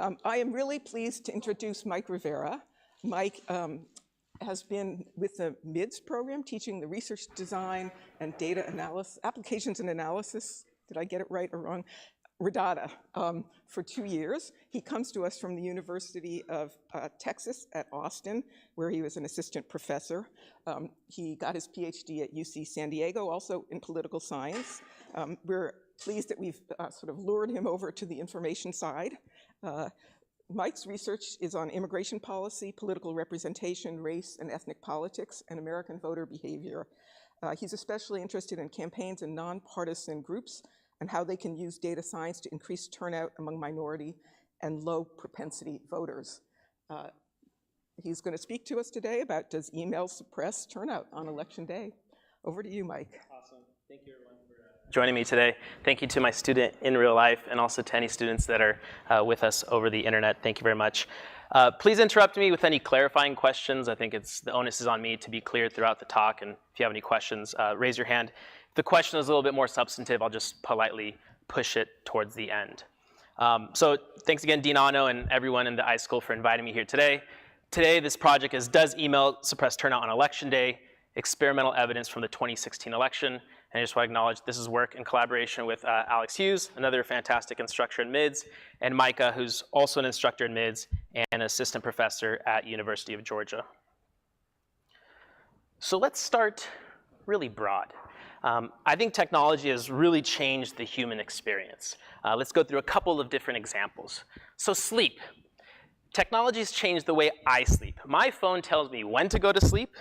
I am really pleased to introduce Mike Rivera. Mike has been with the MIDS program, teaching the research design and data analysis, applications and analysis, did I get it right or wrong? RDADA, for 2 years. He comes to us from the University of Texas at Austin, where he was an assistant professor. He got his Ph.D. at UC San Diego, also in political science. We're pleased that we've sort of lured him over to the information side. Mike's research is on immigration policy, political representation, race and ethnic politics, and American voter behavior. He's especially interested in campaigns and nonpartisan groups and how they can use data science to increase turnout among minority and low propensity voters. He's going to speak to us today about, does email suppress turnout on election day? Over to you, Mike. Awesome. Thank you, everyone, for joining me today. Thank you to my student in real life and also to any students that are with us over the internet. Thank you very much. Please interrupt me with any clarifying questions. I think the onus is on me to be clear throughout the talk, and if you have any questions, raise your hand. If the question is a little bit more substantive, I'll just politely push it towards the end. So thanks again, Dean Ano and everyone in the iSchool for inviting me here today. Today, this project is Does Email Suppress Turnout on Election Day? Experimental Evidence from the 2016 Election. And I just want to acknowledge this is work in collaboration with Alex Hughes, another fantastic instructor in MIDS, and Micah, who's also an instructor in MIDS and an assistant professor at University of Georgia. So let's start really broad. I think technology has really changed the human experience. Let's go through a couple of different examples. So sleep. Technology has changed the way I sleep. My phone tells me when to go to sleep,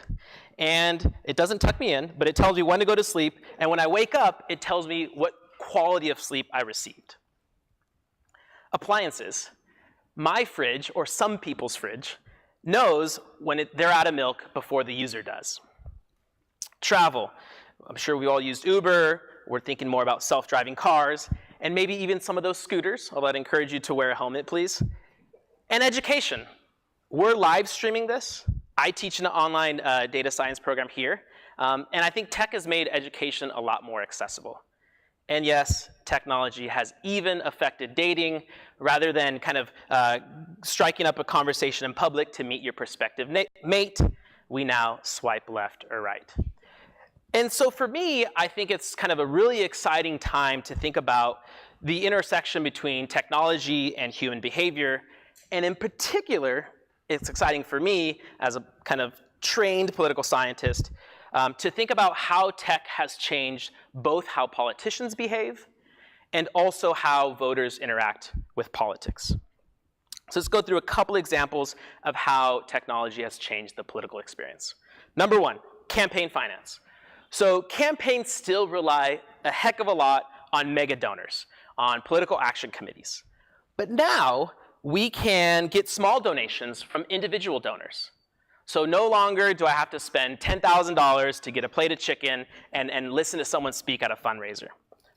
and it doesn't tuck me in, but it tells me when to go to sleep, and when I wake up, it tells me what quality of sleep I received. Appliances. My fridge, or some people's fridge, knows when they're out of milk before the user does. Travel. I'm sure we all used Uber. We're thinking more about self-driving cars, and maybe even some of those scooters, although I'd encourage you to wear a helmet, please. And education. We're live streaming this. I teach in an online data science program here, and I think tech has made education a lot more accessible. And yes, technology has even affected dating. Rather than kind of striking up a conversation in public to meet your prospective mate, we now swipe left or right. And so for me, I think it's kind of a really exciting time to think about the intersection between technology and human behavior. And in particular, it's exciting for me as a kind of trained political scientist to think about how tech has changed both how politicians behave and also how voters interact with politics. So let's go through a couple examples of how technology has changed the political experience. Number one, campaign finance. So campaigns still rely a heck of a lot on mega donors, on political action committees. But now we can get small donations from individual donors. So no longer do I have to spend $10,000 to get a plate of chicken and listen to someone speak at a fundraiser,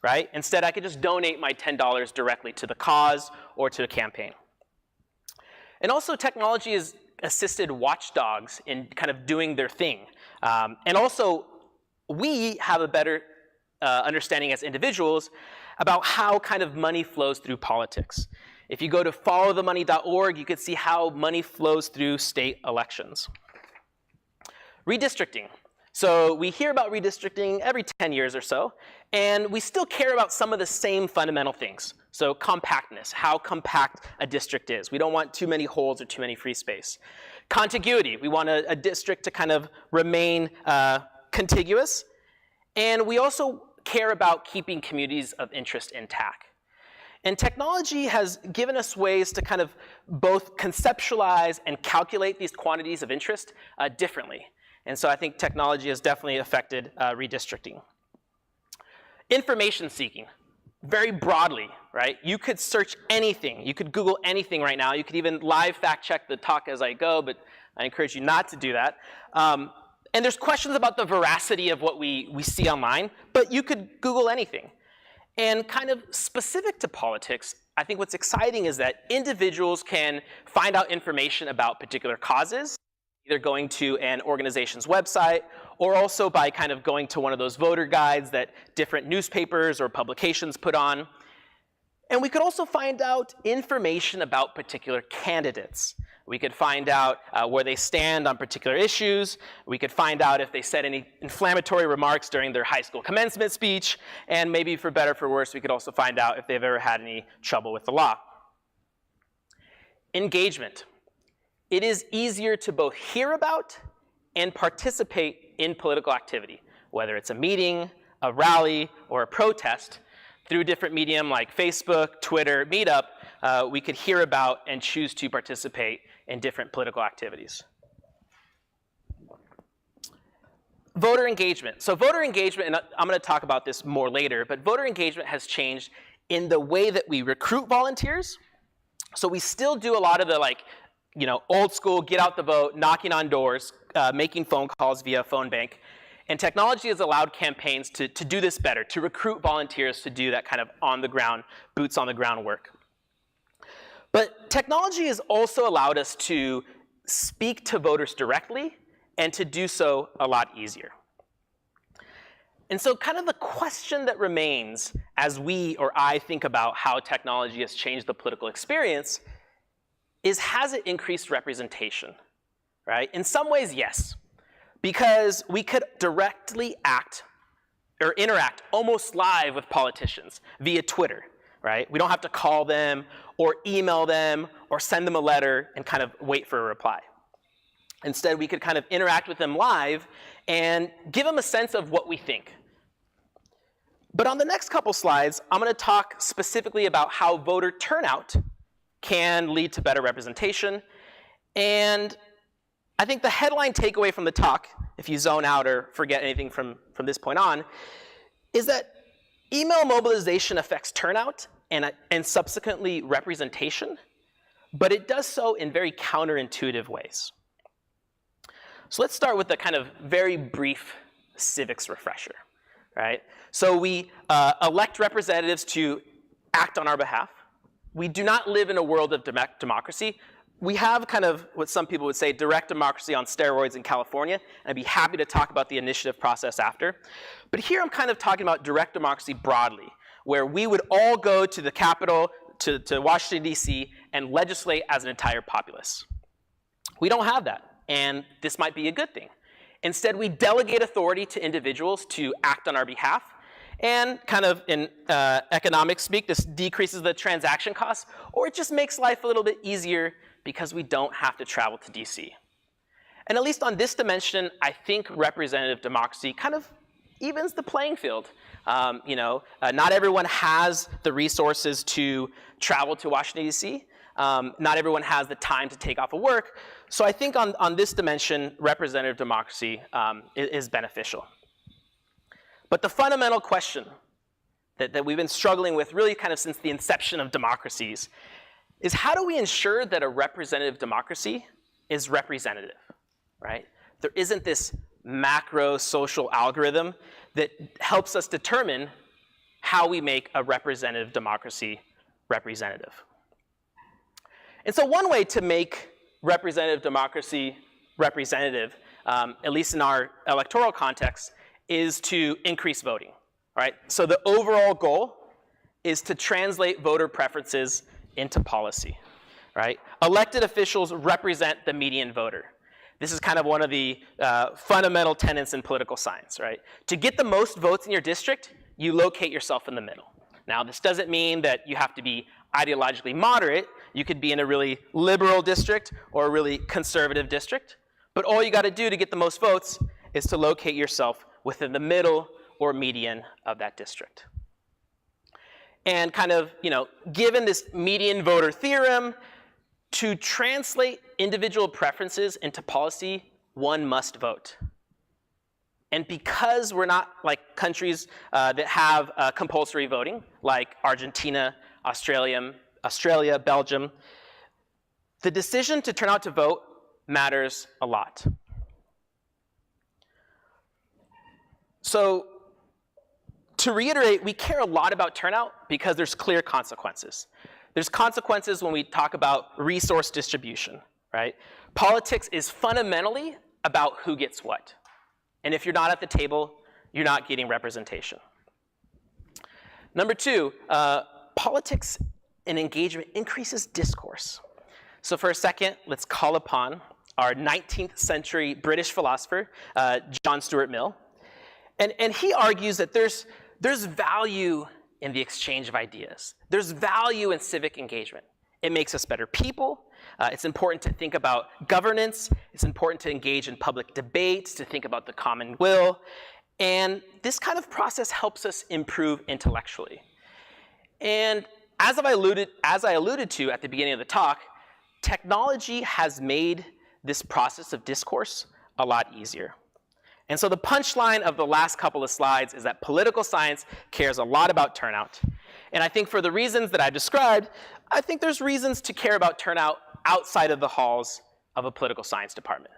right? Instead, I could just donate my $10 directly to the cause or to a campaign. And also technology has assisted watchdogs in kind of doing their thing. And also, we have a better understanding as individuals about how kind of money flows through politics. If you go to followthemoney.org, you can see how money flows through state elections. Redistricting. So we hear about redistricting every 10 years or so, and we still care about some of the same fundamental things. So compactness, how compact a district is. We don't want too many holes or too many free space. Contiguity, we want a district to kind of remain contiguous. And we also care about keeping communities of interest intact. And technology has given us ways to kind of both conceptualize and calculate these quantities of interest differently. And so I think technology has definitely affected redistricting. Information seeking, very broadly, right? You could search anything. You could Google anything right now. You could even live fact check the talk as I go, but I encourage you not to do that. And there's questions about the veracity of what we see online, but you could Google anything. And kind of specific to politics, I think what's exciting is that individuals can find out information about particular causes, either going to an organization's website or also by kind of going to one of those voter guides that different newspapers or publications put on. And we could also find out information about particular candidates. We could find out where they stand on particular issues. We could find out if they said any inflammatory remarks during their high school commencement speech. And maybe for better or for worse, we could also find out if they've ever had any trouble with the law. Engagement. It is easier to both hear about and participate in political activity, whether it's a meeting, a rally, or a protest. Through different medium like Facebook, Twitter, Meetup, we could hear about and choose to participate in different political activities. Voter engagement. So voter engagement, and I'm going to talk about this more later, but voter engagement has changed in the way that we recruit volunteers. So we still do a lot of the old school, get out the vote, knocking on doors, making phone calls via phone bank. And technology has allowed campaigns to do this better, to recruit volunteers to do that kind of on-the-ground, boots-on-the-ground work. But technology has also allowed us to speak to voters directly and to do so a lot easier. And so kind of the question that remains as we or I think about how technology has changed the political experience is, has it increased representation, right? In some ways, yes. Because we could directly act or interact almost live with politicians via Twitter, right? We don't have to call them or email them or send them a letter and kind of wait for a reply. Instead, we could kind of interact with them live and give them a sense of what we think. But on the next couple slides, I'm going to talk specifically about how voter turnout can lead to better representation. And I think the headline takeaway from the talk, if you zone out or forget anything from this point on, is that email mobilization affects turnout and subsequently representation, but it does so in very counterintuitive ways. So let's start with a kind of very brief civics refresher, right? So we elect representatives to act on our behalf. We do not live in a world of democracy. We have kind of what some people would say direct democracy on steroids in California, and I'd be happy to talk about the initiative process after. But here I'm kind of talking about direct democracy broadly, where we would all go to the Capitol, to Washington, D.C., and legislate as an entire populace. We don't have that, and this might be a good thing. Instead, we delegate authority to individuals to act on our behalf, and kind of in economics speak, this decreases the transaction costs, or it just makes life a little bit easier because we don't have to travel to DC. And at least on this dimension, I think representative democracy kind of evens the playing field. Not everyone has the resources to travel to Washington, D.C. Not everyone has the time to take off of work. So I think on this dimension, representative democracy is beneficial. But the fundamental question that we've been struggling with really kind of since the inception of democracies is, how do we ensure that a representative democracy is representative, right? There isn't this macro social algorithm that helps us determine how we make a representative democracy representative. And so one way to make representative democracy representative, at least in our electoral context, is to increase voting, right? So the overall goal is to translate voter preferences into policy, right? Elected officials represent the median voter. This is kind of one of the fundamental tenets in political science, right? To get the most votes in your district, you locate yourself in the middle. Now, this doesn't mean that you have to be ideologically moderate. You could be in a really liberal district or a really conservative district. But all you got to do to get the most votes is to locate yourself within the middle or median of that district. And kind of, given this median voter theorem, to translate individual preferences into policy, one must vote. And because we're not like countries that have compulsory voting, like Argentina, Australia, Belgium, the decision to turn out to vote matters a lot. So to reiterate, we care a lot about turnout because there's clear consequences. There's consequences when we talk about resource distribution, right? Politics is fundamentally about who gets what. And if you're not at the table, you're not getting representation. Number two, politics and engagement increases discourse. So for a second, let's call upon our 19th century British philosopher, John Stuart Mill. And he argues that there's value in the exchange of ideas. There's value in civic engagement. It makes us better people. It's important to think about governance. It's important to engage in public debates, to think about the common will. And this kind of process helps us improve intellectually. And as I alluded to at the beginning of the talk, technology has made this process of discourse a lot easier. And so the punchline of the last couple of slides is that political science cares a lot about turnout. And I think for the reasons that I described, I think there's reasons to care about turnout outside of the halls of a political science department.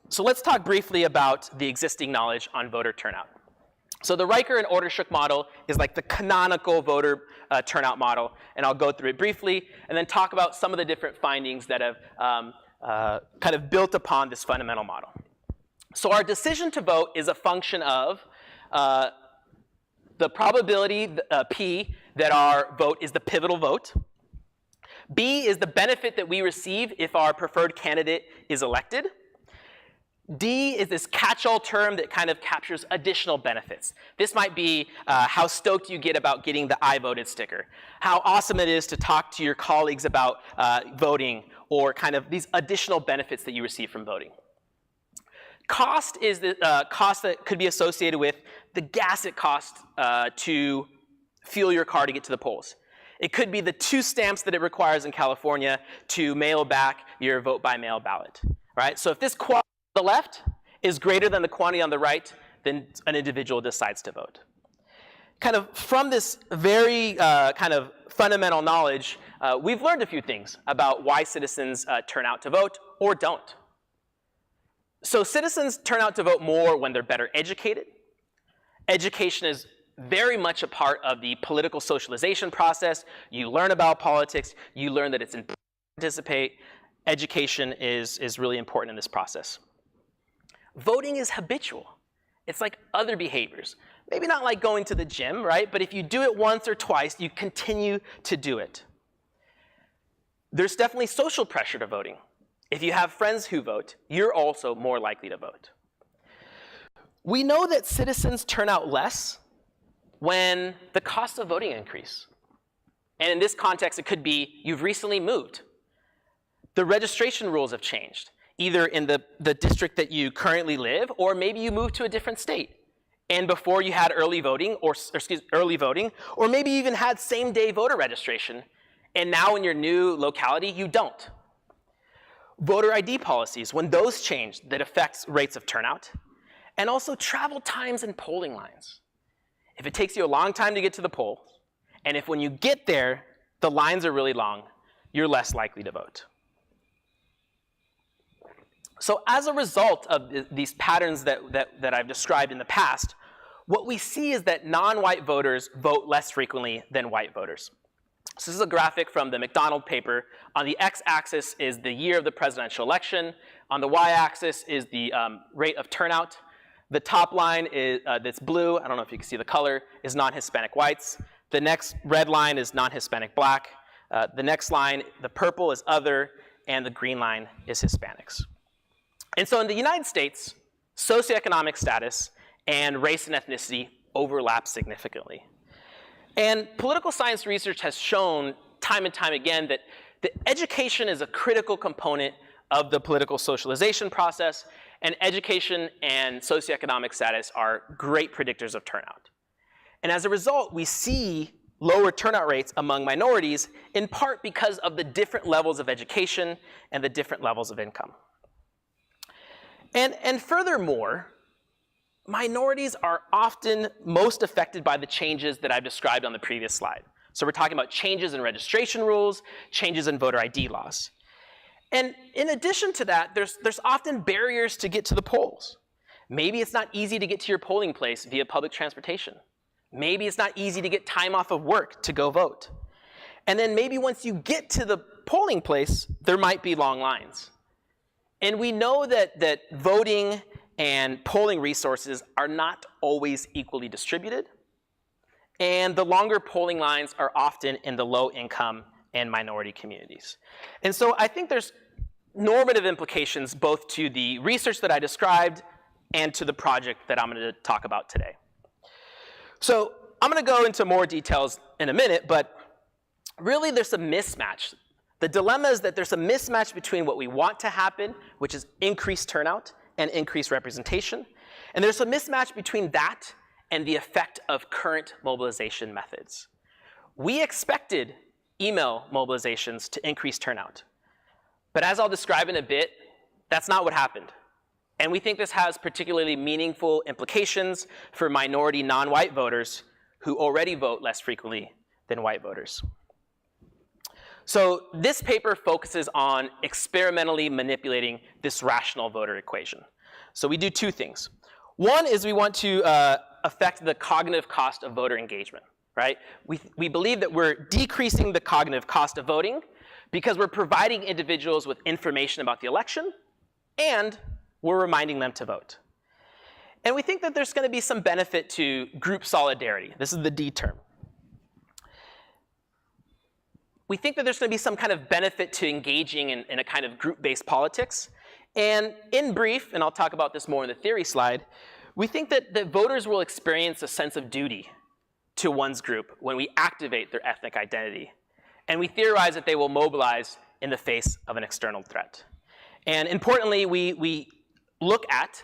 So let's talk briefly about the existing knowledge on voter turnout. So the Riker and Ordershuk model is like the canonical voter turnout model, and I'll go through it briefly, and then talk about some of the different findings that have kind of built upon this fundamental model. So our decision to vote is a function of the probability, P, that our vote is the pivotal vote. B is the benefit that we receive if our preferred candidate is elected. D is this catch-all term that kind of captures additional benefits. This might be how stoked you get about getting the I voted sticker, how awesome it is to talk to your colleagues about voting, or kind of these additional benefits that you receive from voting. Cost is the cost that could be associated with the gas it costs to fuel your car to get to the polls. It could be the 2 stamps that it requires in California to mail back your vote by mail ballot, right? So if this quantity on the left is greater than the quantity on the right, then an individual decides to vote. Kind of from this very kind of fundamental knowledge, we've learned a few things about why citizens turn out to vote or don't. So citizens turn out to vote more when they're better educated. Education is very much a part of the political socialization process. You learn about politics. You learn that it's important to participate. Education is really important in this process. Voting is habitual. It's like other behaviors. Maybe not like going to the gym, right? But if you do it once or twice, you continue to do it. There's definitely social pressure to voting. If you have friends who vote, you're also more likely to vote. We know that citizens turn out less when the cost of voting increase. And in this context, it could be you've recently moved. The registration rules have changed, either in the district that you currently live, or maybe you moved to a different state. And before you had early voting, or maybe you even had same-day voter registration, and now in your new locality, you don't. Voter ID policies, when those change, that affects rates of turnout. And also travel times and polling lines. If it takes you a long time to get to the poll, and if when you get there, the lines are really long, you're less likely to vote. So as a result of these patterns that I've described in the past, what we see is that non-white voters vote less frequently than white voters. So this is a graphic from the McDonald paper. On the x-axis is the year of the presidential election. On the y-axis is the rate of turnout. The top line is that's blue, I don't know if you can see the color, is non-Hispanic whites. The next red line is non-Hispanic black. The next line, the purple, is other, and the green line is Hispanics. And so in the United States, socioeconomic status and race and ethnicity overlap significantly. And political science research has shown time and time again that education is a critical component of the political socialization process, and education and socioeconomic status are great predictors of turnout. And as a result, we see lower turnout rates among minorities, in part because of the different levels of education and the different levels of income. And furthermore, minorities are often most affected by the changes that I've described on the previous slide. So we're talking about changes in registration rules, changes in voter ID laws. And in addition to that, there's often barriers to get to the polls. Maybe it's not easy to get to your polling place via public transportation. Maybe it's not easy to get time off of work to go vote. And then maybe once you get to the polling place, there might be long lines. And we know that voting and polling resources are not always equally distributed. and the longer polling lines are often in the low income and minority communities. And so I think there's normative implications both to the research that I described and to the project that I'm going to talk about today. So I'm going to go into more details in a minute, but really there's a mismatch. The dilemma is that there's a mismatch between what we want to happen, which is increased turnout and increased representation, and there's a mismatch between that and the effect of current mobilization methods. We expected email mobilizations to increase turnout, but as I'll describe in a bit, that's not what happened. And we think this has particularly meaningful implications for minority non-white voters who already vote less frequently than white voters. So this paper focuses on experimentally manipulating this rational voter equation. So we do two things. One is we want to affect the cognitive cost of voter engagement, right? We believe that we're decreasing the cognitive cost of voting because we're providing individuals with information about the election and we're reminding them to vote. And we think that there's going to be some benefit to group solidarity. This is the D term. We think that there's going to be some kind of benefit to engaging in a kind of group-based politics. And in brief, and I'll talk about this more in the theory slide, we think that voters will experience a sense of duty to one's group when we activate their ethnic identity. And we theorize that they will mobilize in the face of an external threat. And importantly, we look at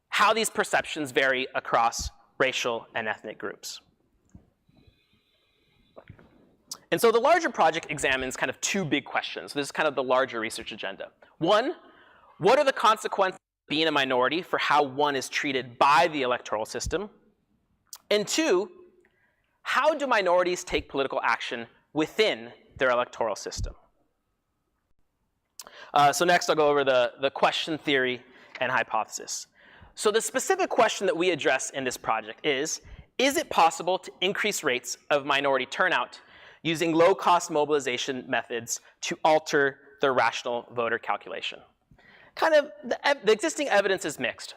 how these perceptions vary across racial and ethnic groups. And so the larger project examines kind of two big questions. This is kind of the larger research agenda. One, what are the consequences of being a minority for how one is treated by the electoral system? And two, how do minorities take political action within their electoral system? So next I'll go over the question theory and hypothesis. So the specific question that we address in this project is it possible to increase rates of minority turnout using low-cost mobilization methods to alter the rational voter calculation? Kind of, the existing evidence is mixed.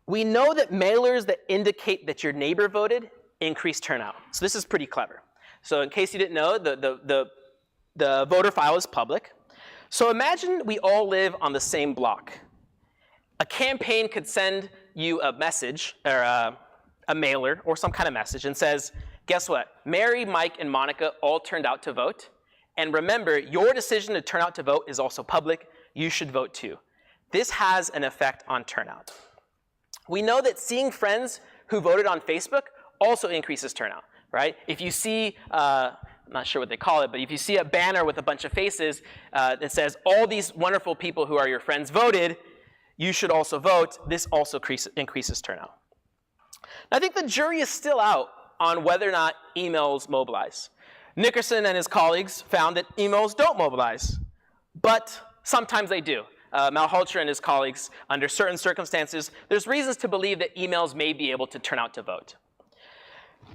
We know that mailers that indicate that your neighbor voted increase turnout. So this is pretty clever. So in case you didn't know, the voter file is public. So imagine we all live on the same block. A campaign could send you a message, or a mailer, or some kind of message, and says, guess what? Mary, Mike, and Monica all turned out to vote. And remember, your decision to turn out to vote is also public. You should vote too. This has an effect on turnout. We know that seeing friends who voted on Facebook also increases turnout, right? If you see, I'm not sure what they call it, but if you see a banner with a bunch of faces that says, all these wonderful people who are your friends voted, you should also vote, this also increases turnout. I think the jury is still out on whether or not emails mobilize. Nickerson and his colleagues found that emails don't mobilize, but sometimes they do. Malhotra and his colleagues, under certain circumstances, there's reasons to believe that emails may be able to turn out to vote.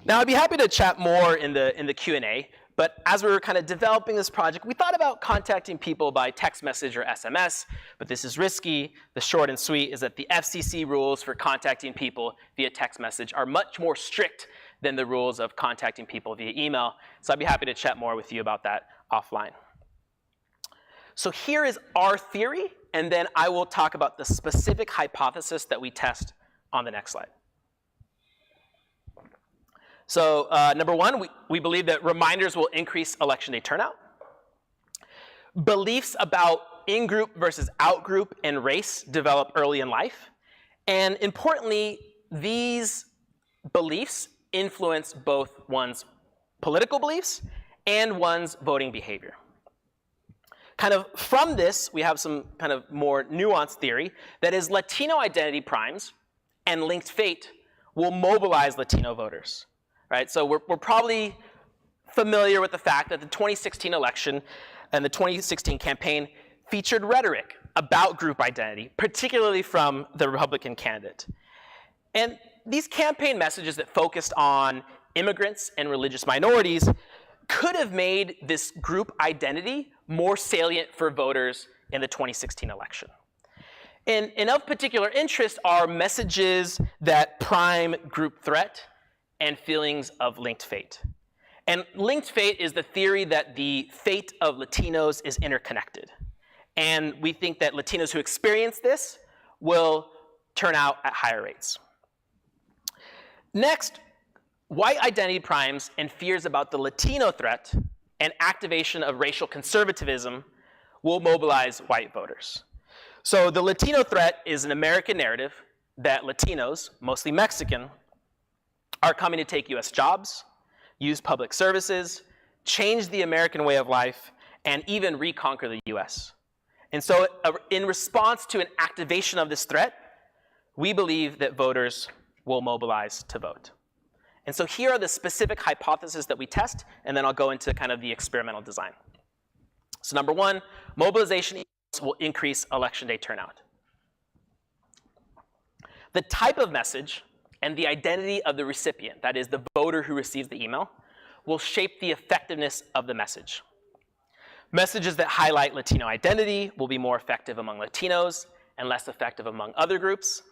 Now, I'd be happy to chat more in the Q&A, but as we were kind of developing this project, we thought about contacting people by text message or SMS, but this is risky. The short and sweet is that the FCC rules for contacting people via text message are much more strict than the rules of contacting people via email. So I'd be happy to chat more with you about that offline. So here is our theory, and then I will talk about the specific hypothesis that we test on the next slide. So number one, we believe that reminders will increase election day turnout. Beliefs about in-group versus out-group and race develop early in life. And importantly, these beliefs influence both one's political beliefs and one's voting behavior. Kind of from this, we have some kind of more nuanced theory that is Latino identity primes and linked fate will mobilize Latino voters, right? So we're probably familiar with the fact that the 2016 election and the 2016 campaign featured rhetoric about group identity, particularly from the Republican candidate. And these campaign messages that focused on immigrants and religious minorities could have made this group identity more salient for voters in the 2016 election. And of particular interest are messages that prime group threat and feelings of linked fate. And linked fate is the theory that the fate of Latinos is interconnected. And we think that Latinos who experience this will turn out at higher rates. Next, white identity primes and fears about the Latino threat and activation of racial conservatism will mobilize white voters. So the Latino threat is an American narrative that Latinos, mostly Mexican, are coming to take US jobs, use public services, change the American way of life, and even reconquer the US. And so in response to an activation of this threat, we believe that voters will mobilize to vote. And so here are the specific hypotheses that we test, and then I'll go into kind of the experimental design. So number one, mobilization will increase election day turnout. The type of message and the identity of the recipient, that is the voter who receives the email, will shape the effectiveness of the message. Messages that highlight Latino identity will be more effective among Latinos and less effective among other groups.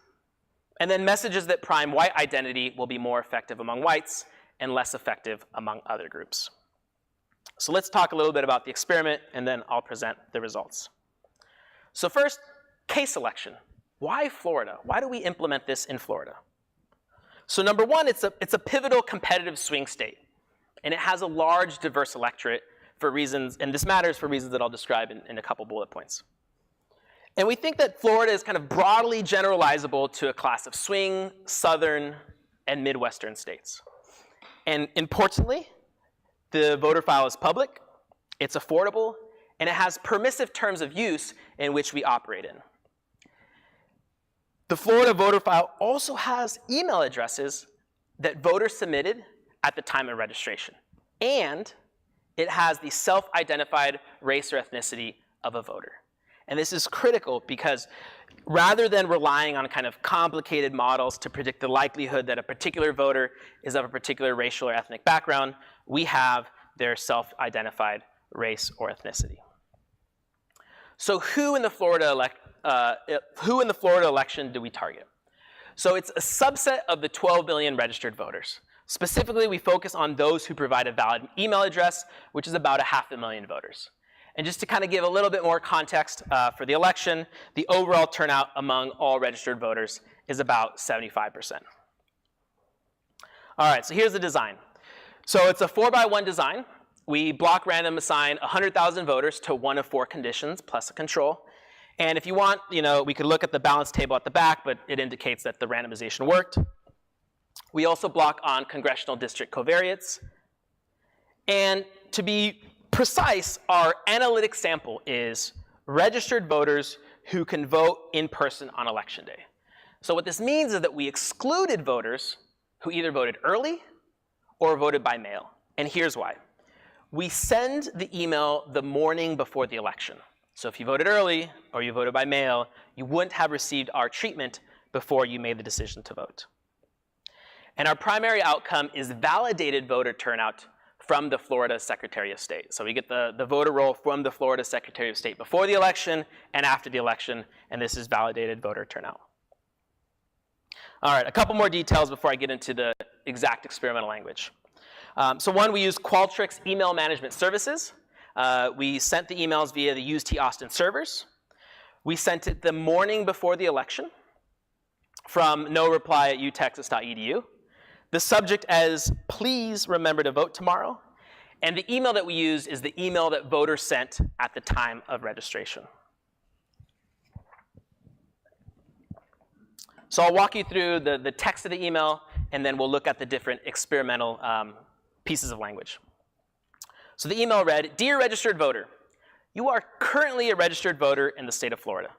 And then messages that prime white identity will be more effective among whites and less effective among other groups. So let's talk a little bit about the experiment, and then I'll present the results. So first, case selection. Why Florida? Why do we implement this in Florida? So number one, it's a pivotal competitive swing state, and it has a large diverse electorate for reasons, and this matters for reasons that I'll describe in a couple bullet points. And we think that Florida is kind of broadly generalizable to a class of swing, southern, and Midwestern states. And importantly, the voter file is public, it's affordable, and it has permissive terms of use in which we operate in. The Florida voter file also has email addresses that voters submitted at the time of registration. And it has the self-identified race or ethnicity of a voter. And this is critical because rather than relying on kind of complicated models to predict the likelihood that a particular voter is of a particular racial or ethnic background, we have their self-identified race or ethnicity. So who in the Florida election do we target? So it's a subset of the 12 million registered voters. Specifically, we focus on those who provide a valid email address, which is about 500,000 voters. And just to kind of give a little bit more context for the election, the overall turnout among all registered voters is about 75%. All right, so here's the design. So it's a 4x1 design. We block random assign 100,000 voters to one of 4 conditions plus a control. And if you want, we could look at the balance table at the back, but it indicates that the randomization worked. We also block on congressional district covariates. And to be precise, our analytic sample is registered voters who can vote in person on election day. So what this means is that we excluded voters who either voted early or voted by mail. And here's why. We send the email the morning before the election. So if you voted early or you voted by mail, you wouldn't have received our treatment before you made the decision to vote. And our primary outcome is validated voter turnout from the Florida Secretary of State. So we get the voter roll from the Florida Secretary of State before the election and after the election, and this is validated voter turnout. All right, a couple more details before I get into the exact experimental language. So one, we use Qualtrics email management services. We sent the emails via the UT Austin servers. We sent it the morning before the election from noreply@utexas.edu. The subject as, please remember to vote tomorrow. And the email that we use is the email that voters sent at the time of registration. So I'll walk you through the text of the email, and then we'll look at the different experimental pieces of language. So the email read, "Dear registered voter, you are currently a registered voter in the state of Florida.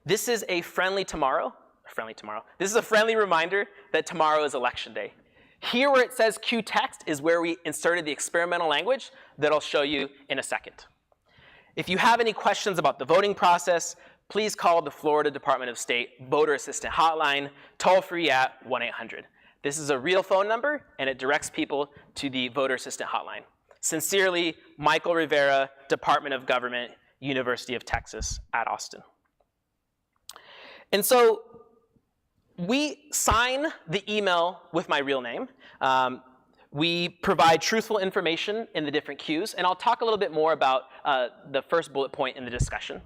This is a friendly This is a friendly reminder that tomorrow is election day. Here where it says Q text is where we inserted the experimental language that I'll show you in a second. If you have any questions about the voting process, please call the Florida Department of State Voter Assistant Hotline, toll-free at 1-800. This is a real phone number, and it directs people to the Voter Assistant Hotline. Sincerely, Michael Rivera, Department of Government, University of Texas at Austin." And so we sign the email with my real name. We provide truthful information in the different queues, and I'll talk a little bit more about the first bullet point in the discussion.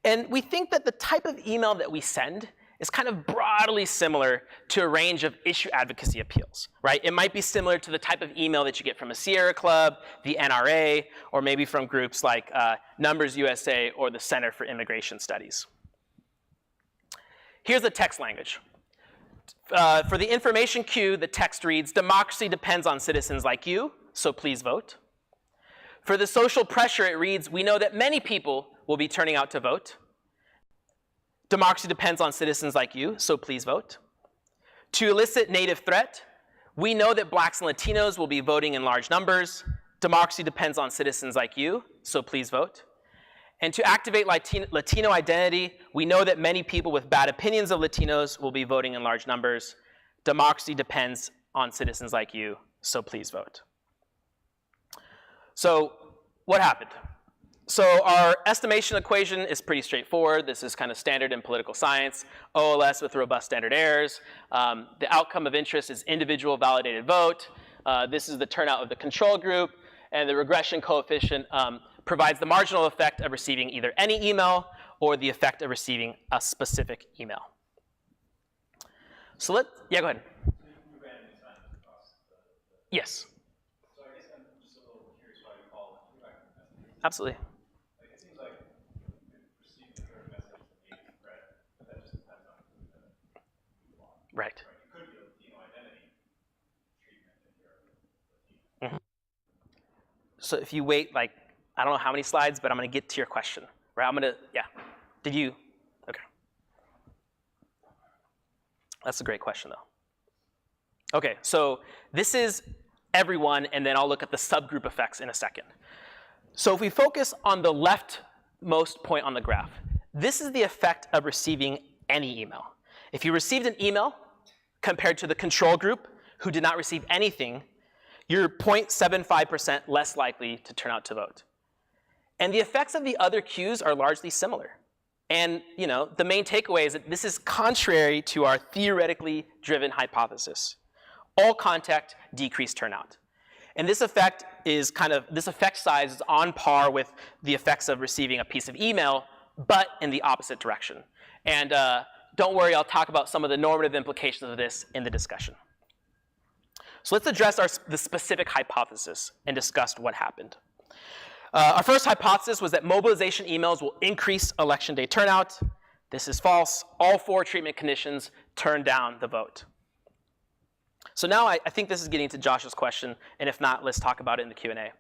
And we think that the type of email that we send is kind of broadly similar to a range of issue advocacy appeals, right? It might be similar to the type of email that you get from a Sierra Club, the NRA, or maybe from groups like Numbers USA or the Center for Immigration Studies. Here's the text language. For the information queue, the text reads, "Democracy depends on citizens like you, so please vote." For the social pressure, it reads, "We know that many people will be turning out to vote. Democracy depends on citizens like you, so please vote." To elicit native threat, "We know that blacks and Latinos will be voting in large numbers. Democracy depends on citizens like you, so please vote." And to activate Latino identity, "We know that many people with bad opinions of Latinos will be voting in large numbers. Democracy depends on citizens like you, so please vote." So what happened? So our estimation equation is pretty straightforward. This is kind of standard in political science, OLS with robust standard errors. The outcome of interest is individual validated vote. This is the turnout of the control group, and the regression coefficient provides the marginal effect of receiving either any email or the effect of receiving a specific email. So yeah, go ahead. Yes. So I guess I'm just a little curious why you call it feedback estimation. Absolutely. Like it seems like you could receive the third message as a native threat, but that just depends on who you want. Right. It could be a Latino identity treatment if you're Latino. So if you wait, like, I don't know how many slides, but I'm going to get to your question. Right? I'm going to, yeah. Did you? Okay. That's a great question, though. Okay, so this is everyone, and then I'll look at the subgroup effects in a second. So if we focus on the leftmost point on the graph, this is the effect of receiving any email. If you received an email compared to the control group who did not receive anything, you're 0.75% less likely to turn out to vote. And the effects of the other cues are largely similar. And the main takeaway is that this is contrary to our theoretically driven hypothesis. All contact, decreased turnout. And this effect size is on par with the effects of receiving a piece of email, but in the opposite direction. And don't worry, I'll talk about some of the normative implications of this in the discussion. So let's address the specific hypothesis and discuss what happened. Our first hypothesis was that mobilization emails will increase election day turnout. This is false. All 4 treatment conditions turn down the vote. So now I think this is getting to Josh's question, and if not, let's talk about it in the Q&A.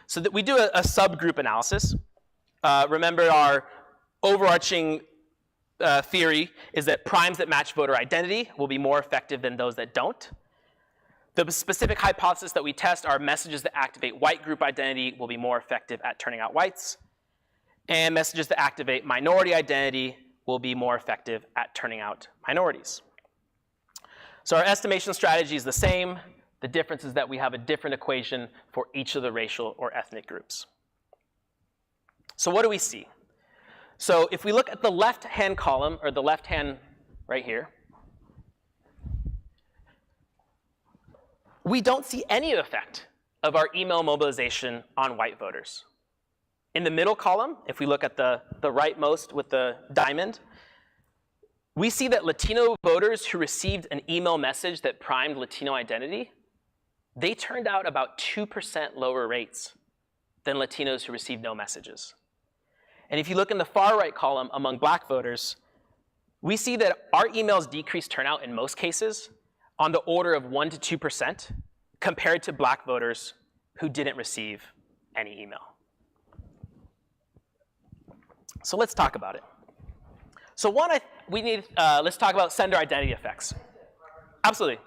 So that we do a subgroup analysis. Remember our overarching theory is that primes that match voter identity will be more effective than those that don't. The specific hypothesis that we test are messages that activate white group identity will be more effective at turning out whites, and messages that activate minority identity will be more effective at turning out minorities. So our estimation strategy is the same. The difference is that we have a different equation for each of the racial or ethnic groups. So what do we see? So if we look at the left-hand column, or the left-hand right here, we don't see any effect of our email mobilization on white voters. In the middle column, if we look at the rightmost with the diamond, we see that Latino voters who received an email message that primed Latino identity, they turned out about 2% lower rates than Latinos who received no messages. And if you look in the far right column among black voters, we see that our emails decreased turnout in most cases on the order of 1 to 2% compared to black voters who didn't receive any email. So let's talk about it. So one, let's talk about sender identity effects. Absolutely.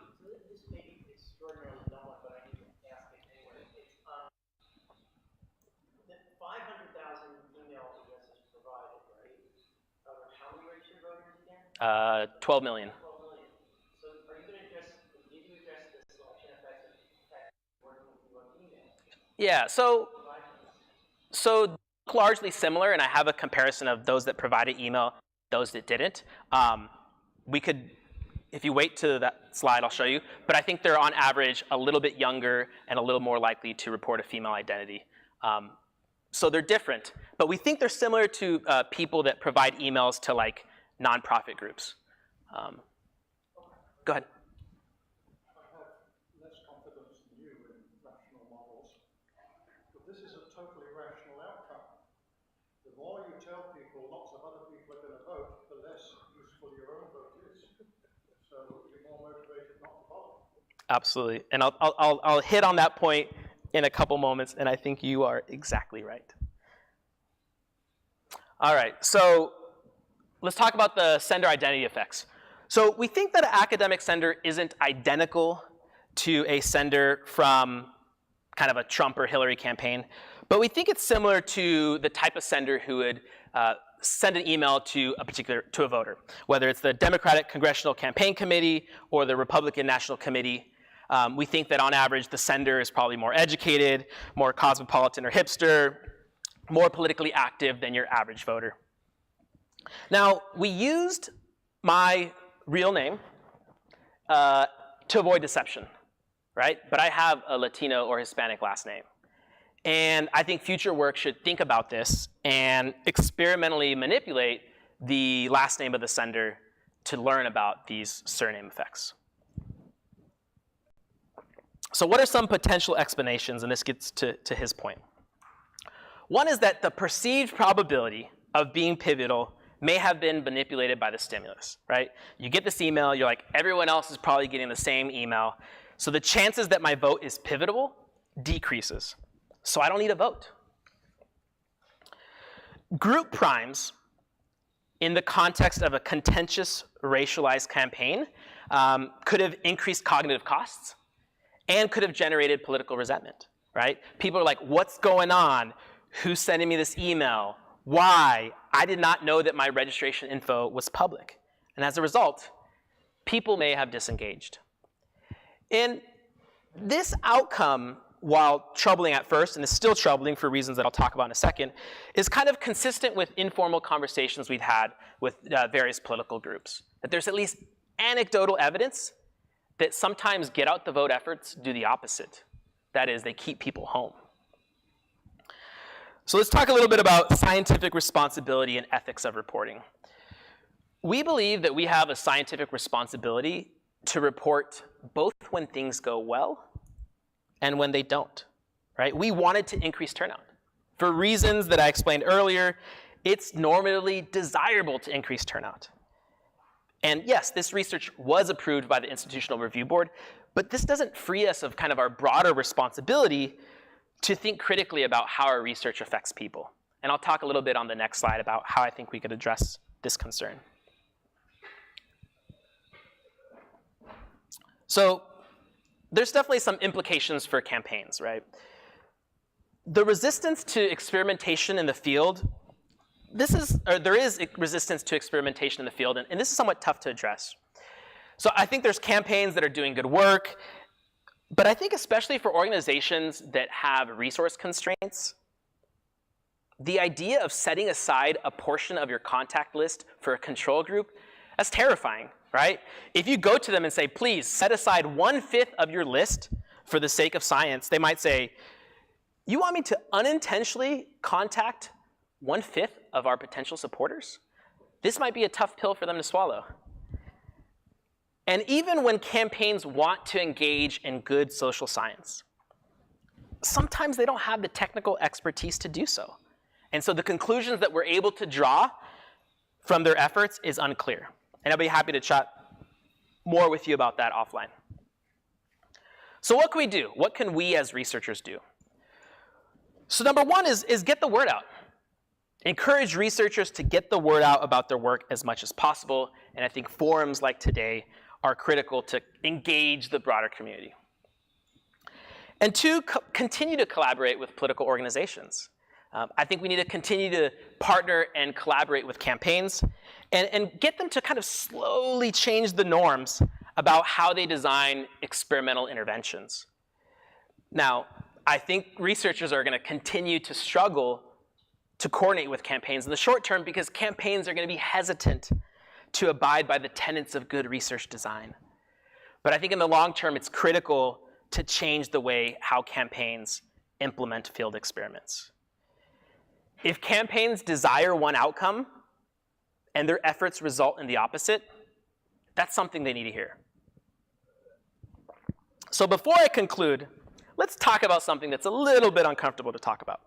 This may be extraordinarily dumb, but I need to ask it anyway. The 500,000 email addresses provided, right? How many registered voters again? 12 million. 12 million. So are you going to address, did you address the selection effects of working with email? Yeah, so largely similar, and I have a comparison of those that provided email, those that didn't. We could if you wait to that slide, I'll show you. But I think they're on average a little bit younger and a little more likely to report a female identity. So they're different, but we think they're similar to people that provide emails to like nonprofit groups. Go ahead. I have less confidence than you in rational models, but this is a totally rational outcome. The more you tell people lots of other people are going to vote, the less useful your own vote is. So you're more motivated not to follow. Absolutely, and I'll hit on that point in a couple moments, and I think you are exactly right. All right, so let's talk about the sender identity effects. So we think that an academic sender isn't identical to a sender from kind of a Trump or Hillary campaign, but we think it's similar to the type of sender who would send an email to a voter, whether it's the Democratic Congressional Campaign Committee or the Republican National Committee. We think that on average, the sender is probably more educated, more cosmopolitan or hipster, more politically active than your average voter. Now, we used my real name to avoid deception, right? But I have a Latino or Hispanic last name. And I think future work should think about this and experimentally manipulate the last name of the sender to learn about these surname effects. So what are some potential explanations? And this gets to his point. One is that the perceived probability of being pivotal may have been manipulated by the stimulus, right? You get this email, you're like, everyone else is probably getting the same email. So the chances that my vote is pivotal decreases. So I don't need a vote. Group primes in the context of a contentious racialized campaign could have increased cognitive costs and could have generated political resentment, right? People are like, what's going on? Who's sending me this email? Why? I did not know that my registration info was public. And as a result, people may have disengaged. And this outcome, while troubling at first, and is still troubling for reasons that I'll talk about in a second, is kind of consistent with informal conversations we've had with various political groups. That there's at least anecdotal evidence that sometimes get out the vote efforts do the opposite. That is, they keep people home. So let's talk a little bit about scientific responsibility and ethics of reporting. We believe that we have a scientific responsibility to report both when things go well and when they don't, right? We wanted to increase turnout. For reasons that I explained earlier, it's normatively desirable to increase turnout. And yes, this research was approved by the Institutional Review Board, but this doesn't free us of kind of our broader responsibility to think critically about how our research affects people. And I'll talk a little bit on the next slide about how I think we could address this concern. So there's definitely some implications for campaigns, right? The resistance to experimentation in the field, there is resistance to experimentation in the field, and this is somewhat tough to address. So I think there's campaigns that are doing good work, but I think especially for organizations that have resource constraints, the idea of setting aside a portion of your contact list for a control group, that's terrifying, right? If you go to them and say, please set aside 1/5 of your list for the sake of science, they might say, you want me to unintentionally contact 1/5 of our potential supporters? This might be a tough pill for them to swallow. And even when campaigns want to engage in good social science, sometimes they don't have the technical expertise to do so. And so the conclusions that we're able to draw from their efforts is unclear. And I'll be happy to chat more with you about that offline. So what can we do? What can we as researchers do? So number one is get the word out. Encourage researchers to get the word out about their work as much as possible. And I think forums like today are critical to engage the broader community. And two, continue to collaborate with political organizations. I think we need to continue to partner and collaborate with campaigns and get them to kind of slowly change the norms about how they design experimental interventions. Now, I think researchers are going to continue to struggle to coordinate with campaigns in the short term because campaigns are going to be hesitant to abide by the tenets of good research design. But I think in the long term, it's critical to change the way how campaigns implement field experiments. If campaigns desire one outcome and their efforts result in the opposite, that's something they need to hear. So before I conclude, let's talk about something that's a little bit uncomfortable to talk about.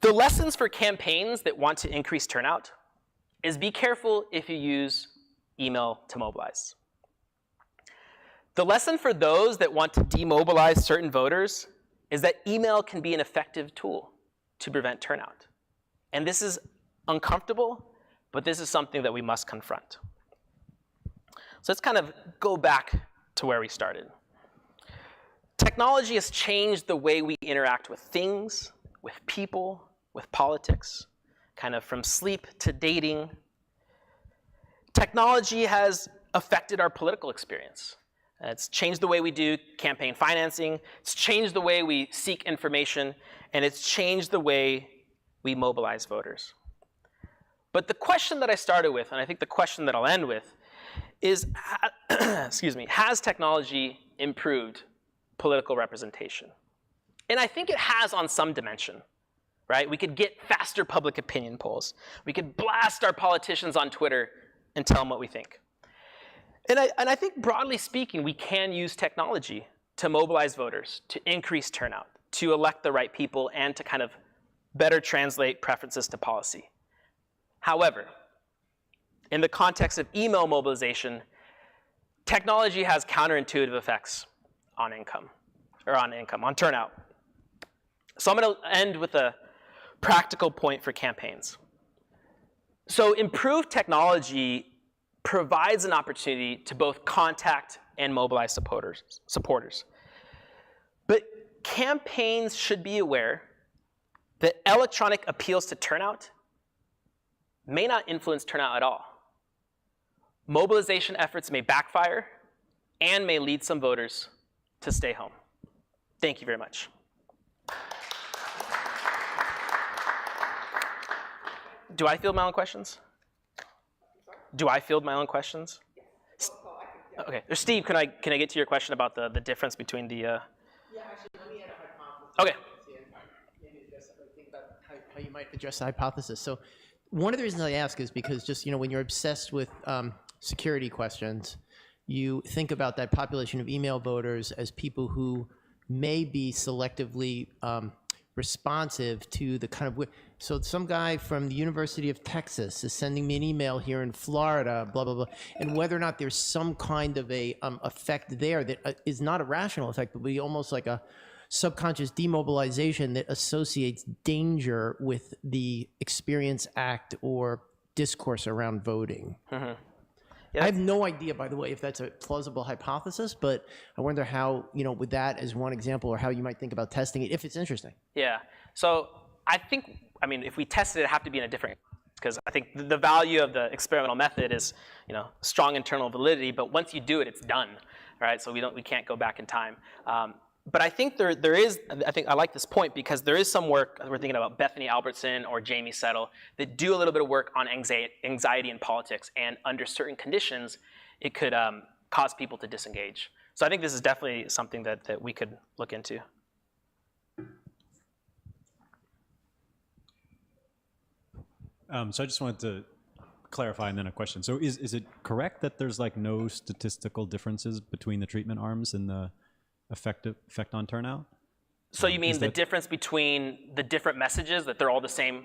The lessons for campaigns that want to increase turnout is be careful if you use email to mobilize. The lesson for those that want to demobilize certain voters is that email can be an effective tool to prevent turnout. And this is uncomfortable, but this is something that we must confront. So let's kind of go back to where we started. Technology has changed the way we interact with things, with people, with politics, kind of from sleep to dating. Technology has affected our political experience. It's changed the way we do campaign financing, it's changed the way we seek information, and it's changed the way we mobilize voters. But the question that I started with, and I think the question that I'll end with, is, excuse me, has technology improved political representation? And I think it has on some dimension, right? We could get faster public opinion polls. We could blast our politicians on Twitter and tell them what we think. And I think broadly speaking, we can use technology to mobilize voters, to increase turnout, to elect the right people, and to kind of better translate preferences to policy. However, in the context of email mobilization, technology has counterintuitive effects on on turnout. So I'm going to end with a practical point for campaigns. So improved technology provides an opportunity to both contact and mobilize supporters. But campaigns should be aware that electronic appeals to turnout may not influence turnout at all. Mobilization efforts may backfire and may lead some voters to stay home. Thank you very much. Do I field my own questions? Do I field my own questions? Okay. Or Steve, can I get to your question about the difference between the? Yeah, actually, let me add a hypothesis. Okay. Maybe address think about how you might address the hypothesis. So, one of the reasons I ask is because just when you're obsessed with security questions, you think about that population of email voters as people who may be selectively responsive to the kind of, so some guy from the University of Texas is sending me an email here in Florida, blah, blah, blah, and whether or not there's some kind of a effect there that is not a rational effect, but be almost like a subconscious demobilization that associates danger with the Experience Act or discourse around voting. Mm-hmm. Yeah, I have no idea, by the way, if that's a plausible hypothesis, but I wonder how, with that as one example, or how you might think about testing it, if it's interesting. Yeah. So I think, if we tested it, it'd have to be in a different, because I think the value of the experimental method is, strong internal validity, but once you do it, it's done, right? So we can't go back in time. But I think there is, I think I like this point because there is some work, we're thinking about Bethany Albertson or Jamie Settle, that do a little bit of work on anxiety in politics, and under certain conditions, it could cause people to disengage. So I think this is definitely something that we could look into. So I just wanted to clarify and then a question. So is it correct that there's no statistical differences between the treatment arms and the effect on turnout? So you mean the difference between the different messages, that they're all the same?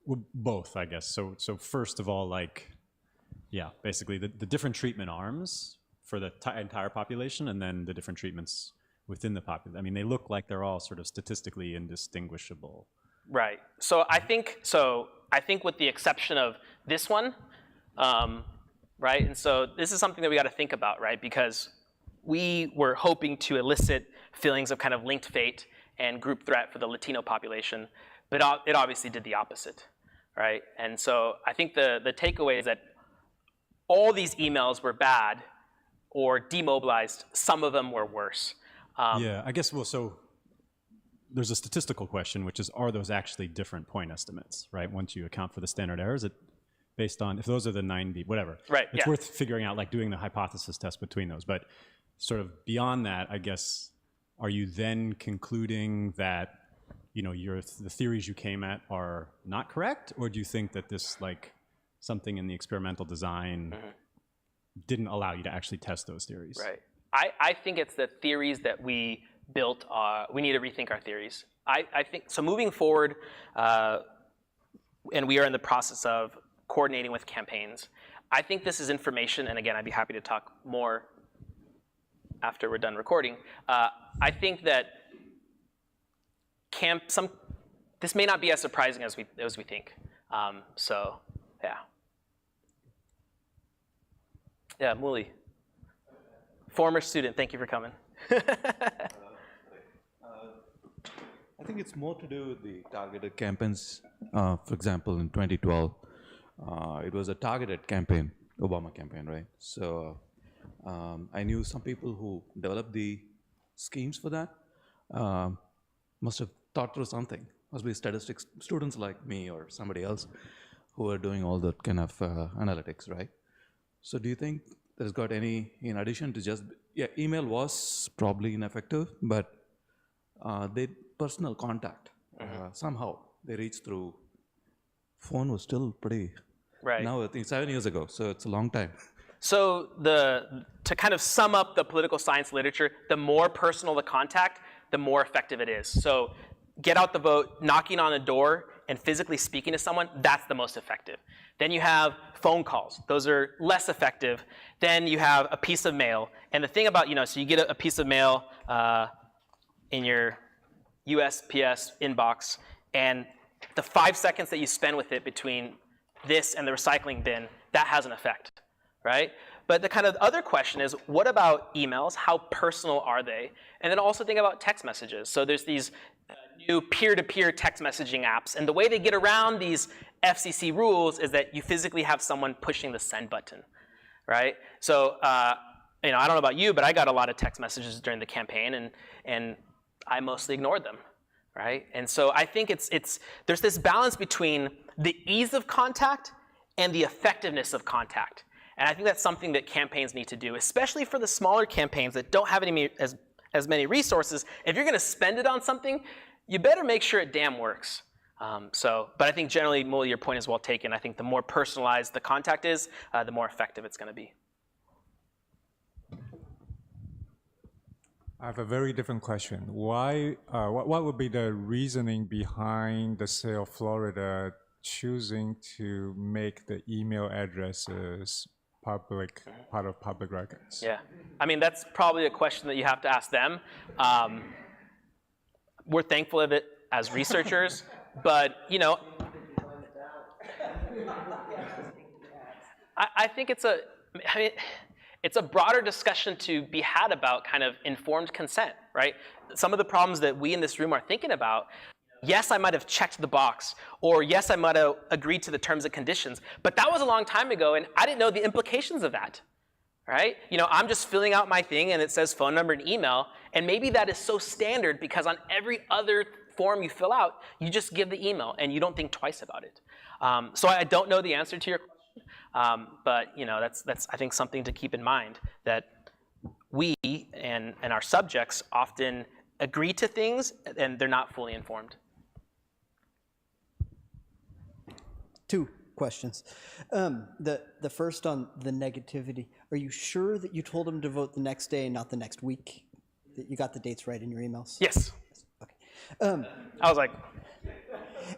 Well, both, I guess. So first of all, basically the different treatment arms for the entire population, and then the different treatments within the population. They look like they're all sort of statistically indistinguishable. Right. So I think with the exception of this one, right? And so this is something that we got to think about, right? Because we were hoping to elicit feelings of kind of linked fate and group threat for the Latino population, but it obviously did the opposite, right? And so I think the takeaway is that all these emails were bad or demobilized. Some of them were worse. Yeah, I guess, well, so there's a statistical question, which is, are those actually different point estimates, right? Once you account for the standard errors, it based on, if those are the 90, whatever. Right, It's yeah. worth figuring out, like doing the hypothesis test between those. But sort of beyond that, I guess, are you then concluding that, you know, the theories you came at are not correct? Or do you think that this, like, something in the experimental design didn't allow you to actually test those theories? Right. I think it's the theories that we built, we need to rethink our theories. I think, so moving forward, and we are in the process of coordinating with campaigns, I think this is information, and again, I'd be happy to talk more after we're done recording. I think that this may not be as surprising as we think. So, yeah. Yeah, Muli. Former student, thank you for coming. I think it's more to do with the targeted campaigns. For example, in 2012, it was a targeted campaign, Obama campaign, right? So I knew some people who developed the schemes for that. Must have thought through something. Must be statistics students like me or somebody else who are doing all that kind of analytics, right? So do you think there's got any, in addition to just, yeah, email was probably ineffective, but personal contact, somehow they reached through, phone was still pretty, Right. now I think 7 years ago, so it's a long time. So to kind of sum up the political science literature, the more personal the contact, the more effective it is. So get out the vote, knocking on a door, and physically speaking to someone, that's the most effective. Then you have phone calls. Those are less effective. Then you have a piece of mail. And the thing about, so you get a piece of mail in your USPS inbox, and the 5 seconds that you spend with it between this and the recycling bin, that has an effect, right? But the kind of other question is, what about emails? How personal are they? And then also think about text messages. So there's these new peer-to-peer text messaging apps, and the way they get around these FCC rules is that you physically have someone pushing the send button, right? So I don't know about you, but I got a lot of text messages during the campaign, and I mostly ignored them, right? And so I think there's this balance between the ease of contact and the effectiveness of contact. And I think that's something that campaigns need to do, especially for the smaller campaigns that don't have as many resources. If you're gonna spend it on something, you better make sure it damn works. But I think generally, Muli, your point is well taken. I think the more personalized the contact is, the more effective it's gonna be. I have a very different question. Why? What would be the reasoning behind the state of Florida choosing to make the email addresses part of public records? Yeah, I mean that's probably a question that you have to ask them. We're thankful of it as researchers, but I think it's a broader discussion to be had about kind of informed consent, right? Some of the problems that we in this room are thinking about, yes, I might have checked the box, or yes, I might have agreed to the terms and conditions, but that was a long time ago, and I didn't know the implications of that, right? I'm just filling out my thing, and it says phone number and email, and maybe that is so standard because on every other form you fill out, you just give the email, and you don't think twice about it. So I don't know the answer to your question, but that's I think something to keep in mind, that we and our subjects often agree to things, and they're not fully informed. Two questions. The first on the negativity. Are you sure that you told them to vote the next day and not the next week? That you got the dates right in your emails? Yes. Okay. I was like,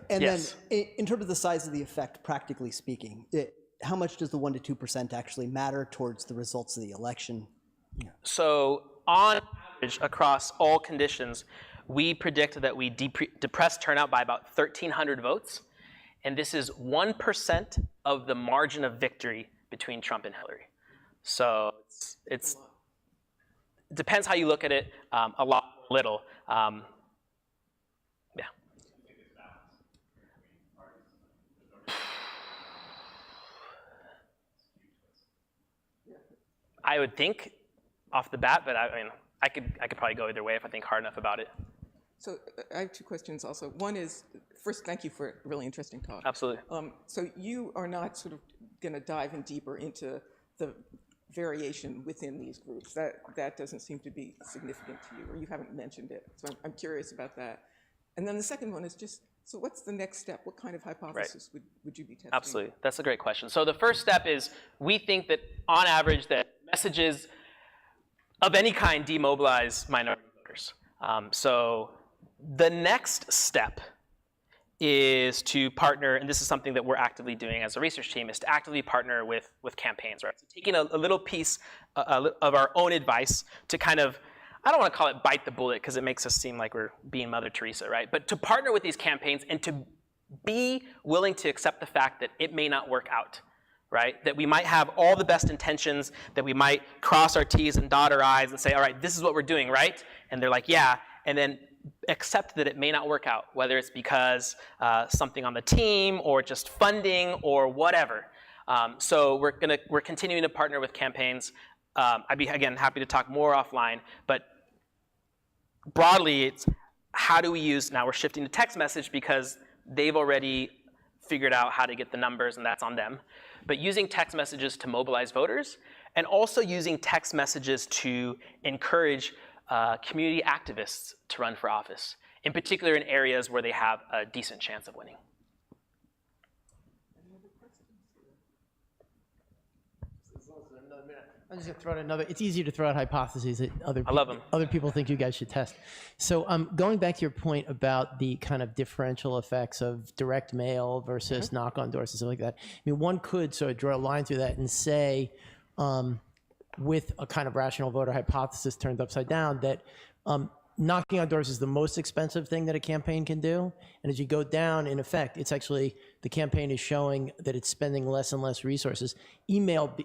and yes. then in terms of the size of the effect, practically speaking, how much does the 1% to 2% actually matter towards the results of the election? So on average, across all conditions, we predict that we depress turnout by about 1,300 votes. And this is 1% of the margin of victory between Trump and Hillary. So it depends how you look at it, a lot, little. Yeah. I would think off the bat, but I mean, I could probably go either way if I think hard enough about it. So I have two questions also. One is, first, thank you for a really interesting talk. Absolutely. So you are not sort of going to dive in deeper into the variation within these groups. That doesn't seem to be significant to you, or you haven't mentioned it. So I'm curious about that. And then the second one is just, so what's the next step? What kind of hypothesis would you be testing? Absolutely. That's a great question. So the first step is we think that on average that messages of any kind demobilize minority voters. So the next step is to partner, and this is something that we're actively doing as a research team, is to actively partner with campaigns, right? So taking a little piece of our own advice to kind of, I don't want to call it bite the bullet because it makes us seem like we're being Mother Teresa, right? But to partner with these campaigns and to be willing to accept the fact that it may not work out, right? That we might have all the best intentions, that we might cross our T's and dot our I's and say, all right, this is what we're doing, right? And they're like, yeah, and then accept that it may not work out, whether it's because something on the team or just funding or whatever. So we're continuing to partner with campaigns. I'd be, again, happy to talk more offline, but broadly, it's how do we use, now we're shifting to text message because they've already figured out how to get the numbers and that's on them. But using text messages to mobilize voters and also using text messages to encourage community activists to run for office, in particular in areas where they have a decent chance of winning. I'm just going to throw out another. It's easier to throw out hypotheses that I love them. Other people think you guys should test. So going back to your point about the kind of differential effects of direct mail versus knock-on doors and stuff like that, I mean, one could sort of draw a line through that and say, with a kind of rational voter hypothesis turned upside down, that knocking on doors is the most expensive thing that a campaign can do. And as you go down, in effect, it's actually, the campaign is showing that it's spending less and less resources. Email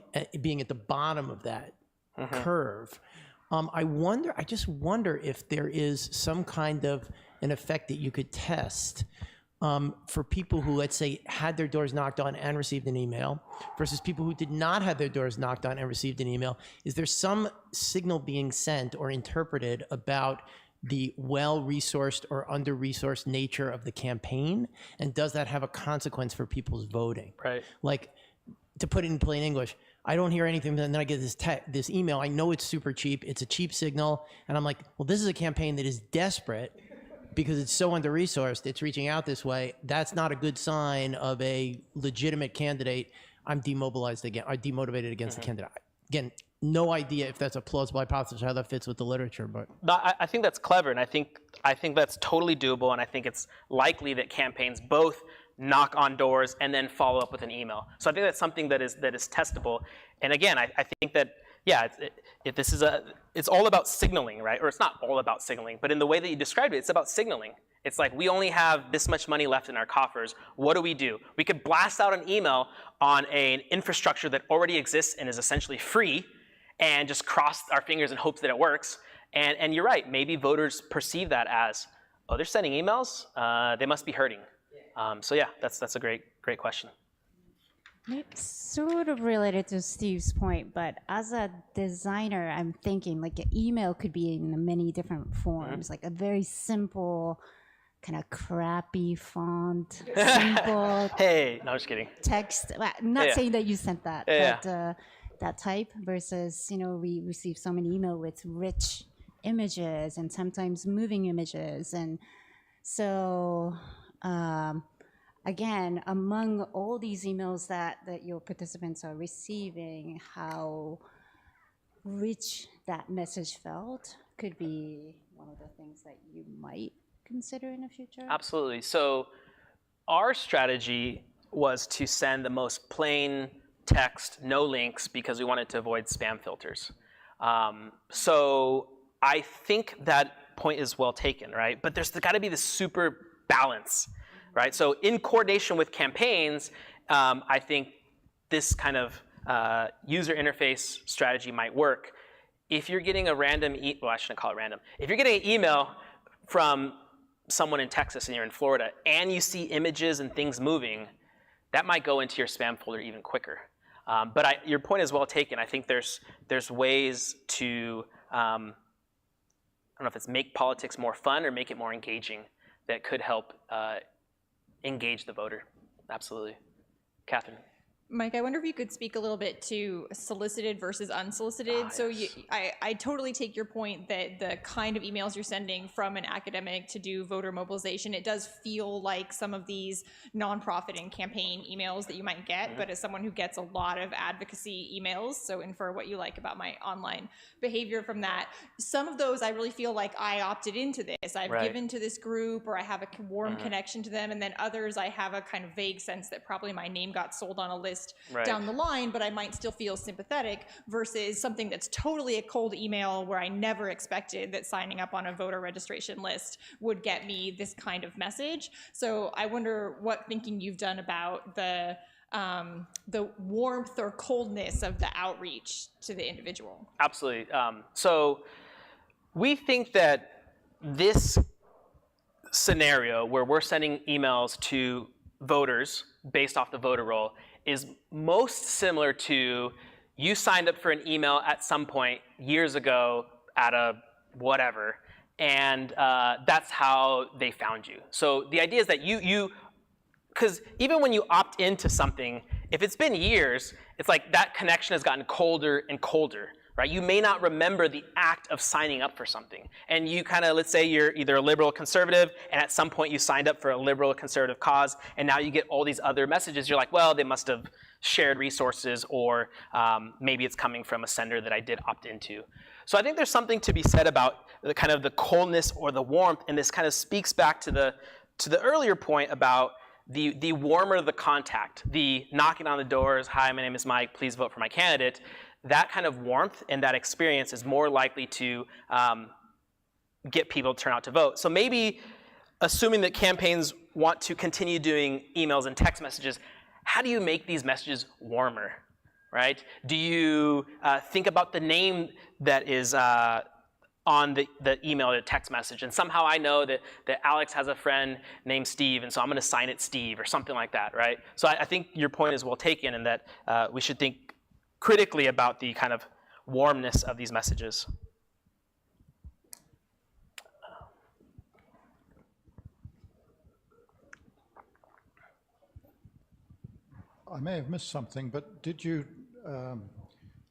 being at the bottom of that curve. I just wonder if there is some kind of an effect that you could test for people who, let's say, had their doors knocked on and received an email versus people who did not have their doors knocked on and received an email. Is there some signal being sent or interpreted about the well-resourced or under-resourced nature of the campaign? And does that have a consequence for people's voting? Right. Like, to put it in plain English, I don't hear anything, and then I get this email. I know it's super cheap. It's a cheap signal. And I'm like, well, this is a campaign that is desperate because it's so under-resourced, it's reaching out this way. That's not a good sign of a legitimate candidate. I'm demobilized again, or demotivated against the candidate. Again, no idea if that's a plausible hypothesis, how that fits with the literature, but. I think that's clever, and I think that's totally doable, and I think it's likely that campaigns both knock on doors and then follow up with an email. So I think that's something that is testable. And again, I think that, yeah, it's all about signaling, right? Or it's not all about signaling, but in the way that you described it, it's about signaling. It's like, we only have this much money left in our coffers. What do? We could blast out an email on an infrastructure that already exists and is essentially free and just cross our fingers and hope that it works. And you're right, maybe voters perceive that as, oh, they're sending emails? They must be hurting. So yeah, that's a great question. It's sort of related to Steve's point, but as a designer, I'm thinking like an email could be in many different forms, like a very simple, kind of crappy font, simple Hey, no, I'm just kidding. text. Well, I'm not saying that you sent that, Yeah. but that type versus, we receive so many email with rich images and sometimes moving images. And so, again, among all these emails that your participants are receiving, how rich that message felt could be one of the things that you might consider in the future? Absolutely. So our strategy was to send the most plain text, no links, because we wanted to avoid spam filters. So I think that point is well taken, right? But there's got to be this super balance, right? So in coordination with campaigns, I think this kind of user interface strategy might work. If you're getting a random, well, I shouldn't call it random. If you're getting an email from someone in Texas and you're in Florida, and you see images and things moving, that might go into your spam folder even quicker. But your point is well taken. I think there's ways to don't know if it's make politics more fun or make it more engaging, that could help engage the voter. Absolutely. Catherine. Mike, I wonder if you could speak a little bit to solicited versus unsolicited. So yes. I totally take your point that the kind of emails you're sending from an academic to do voter mobilization, it does feel like some of these nonprofit and campaign emails that you might get, but as someone who gets a lot of advocacy emails, so infer what you like about my online behavior from that, some of those I really feel like I opted into this. I've given to this group, or I have a warm connection to them, and then others I have a kind of vague sense that probably my name got sold on a list down the line, but I might still feel sympathetic, versus something that's totally a cold email where I never expected that signing up on a voter registration list would get me this kind of message. So I wonder what thinking you've done about the warmth or coldness of the outreach to the individual. Absolutely. So we think that this scenario where we're sending emails to voters based off the voter roll is most similar to you signed up for an email at some point years ago at a whatever, and that's how they found you. So the idea is that because even when you opt into something, if it's been years, it's like that connection has gotten colder and colder, right? You may not remember the act of signing up for something. And you kind of, let's say you're either a liberal or conservative, and at some point you signed up for a liberal or conservative cause, and now you get all these other messages. You're like, well, they must have shared resources, or maybe it's coming from a sender that I did opt into. So I think there's something to be said about the kind of the coldness or the warmth, and this kind of speaks back to the earlier point about the warmer the contact, the knocking on the doors, hi, my name is Mike, please vote for my candidate. That kind of warmth and that experience is more likely to get people to turn out to vote. So maybe, assuming that campaigns want to continue doing emails and text messages, how do you make these messages warmer, right? Do you think about the name that is on the email or text message, and somehow I know that Alex has a friend named Steve, and so I'm going to sign it Steve or something like that, right? So I think your point is well taken, and that we should think critically about the kind of warmness of these messages. I may have missed something, but did you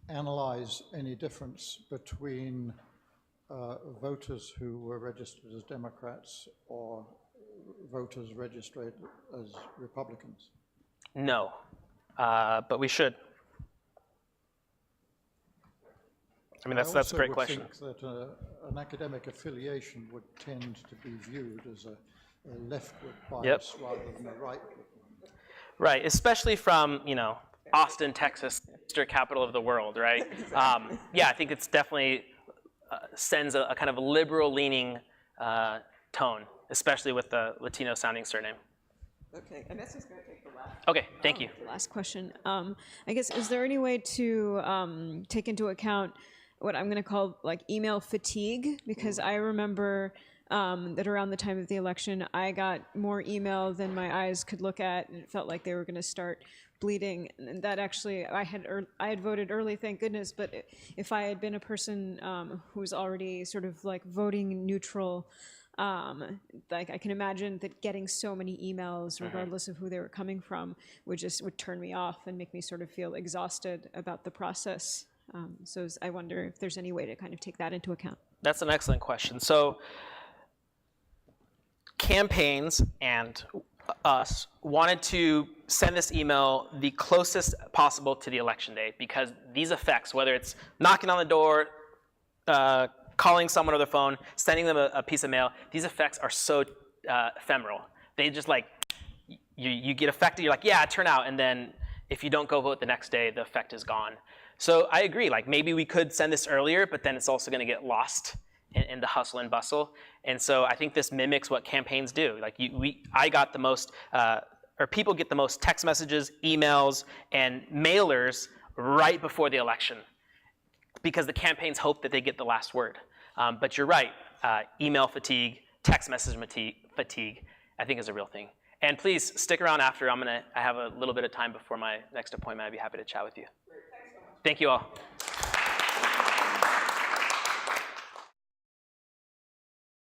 analyze any difference between voters who were registered as Democrats or voters registered as Republicans? No, but we should. I mean, that's a great question. I also would think that an academic affiliation would tend to be viewed as a leftward bias rather than a rightward one. Right, especially from, Austin, Texas, the capital of the world, right? Yeah, I think it's definitely sends a kind of liberal-leaning tone, especially with the Latino-sounding surname. Okay, and this is going to take the last. Okay, thank you. Last question. I guess, is there any way to take into account what I'm going to call like email fatigue? Because I remember that around the time of the election, I got more email than my eyes could look at, and it felt like they were going to start bleeding. And that actually, I had voted early, thank goodness. But if I had been a person who was already sort of like voting neutral, like I can imagine that getting so many emails, regardless of who they were coming from, would turn me off and make me sort of feel exhausted about the process. So I wonder if there's any way to kind of take that into account. That's an excellent question. So campaigns and us wanted to send this email the closest possible to the election day, because these effects, whether it's knocking on the door, calling someone on their phone, sending them a piece of mail, these effects are so ephemeral. They just like, you get affected, you're like, yeah, turn out, and then if you don't go vote the next day, the effect is gone. So I agree, like maybe we could send this earlier, but then it's also gonna get lost in the hustle and bustle. And so I think this mimics what campaigns do. Like I got the most, or people get the most text messages, emails, and mailers right before the election, because the campaigns hope that they get the last word. But you're right, email fatigue, text message fatigue, I think is a real thing. And please stick around after. I have a little bit of time before my next appointment. I'd be happy to chat with you. Thank you all.